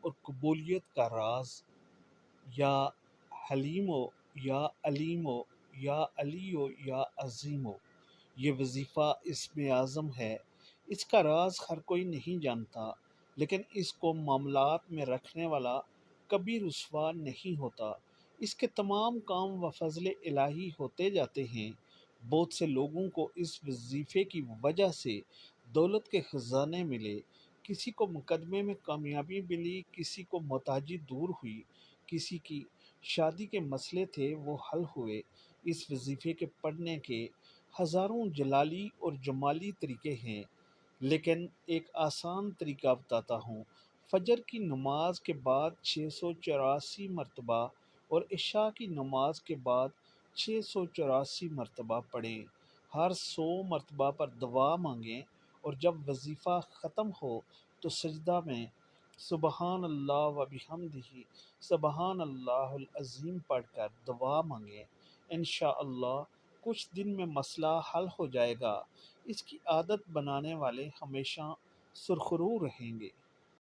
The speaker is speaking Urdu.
اور قبولیت کا راز یا حلیمو یا علیمو یا علیو یا عظیمو، یہ وظیفہ اسم اعظم ہے۔ اس کا راز ہر کوئی نہیں جانتا، لیکن اس کو معاملات میں رکھنے والا کبھی رسوا نہیں ہوتا۔ اس کے تمام کام و فضل الہی ہوتے جاتے ہیں۔ بہت سے لوگوں کو اس وظیفے کی وجہ سے دولت کے خزانے ملے، کسی کو مقدمے میں کامیابی ملی، کسی کو محتاجی دور ہوئی، کسی کی شادی کے مسئلے تھے وہ حل ہوئے۔ اس وظیفے کے پڑھنے کے ہزاروں جلالی اور جمالی طریقے ہیں، لیکن ایک آسان طریقہ بتاتا ہوں۔ فجر کی نماز کے بعد 684 مرتبہ اور عشاء کی نماز کے بعد 684 مرتبہ پڑھیں۔ ہر 100 مرتبہ پر دعا مانگیں، اور جب وظیفہ ختم ہو تو سجدہ میں سبحان اللہ و بحمدہ سبحان اللہ العظیم پڑھ کر دعا مانگیں۔ انشاءاللہ کچھ دن میں مسئلہ حل ہو جائے گا۔ اس کی عادت بنانے والے ہمیشہ سرخرو رہیں گے۔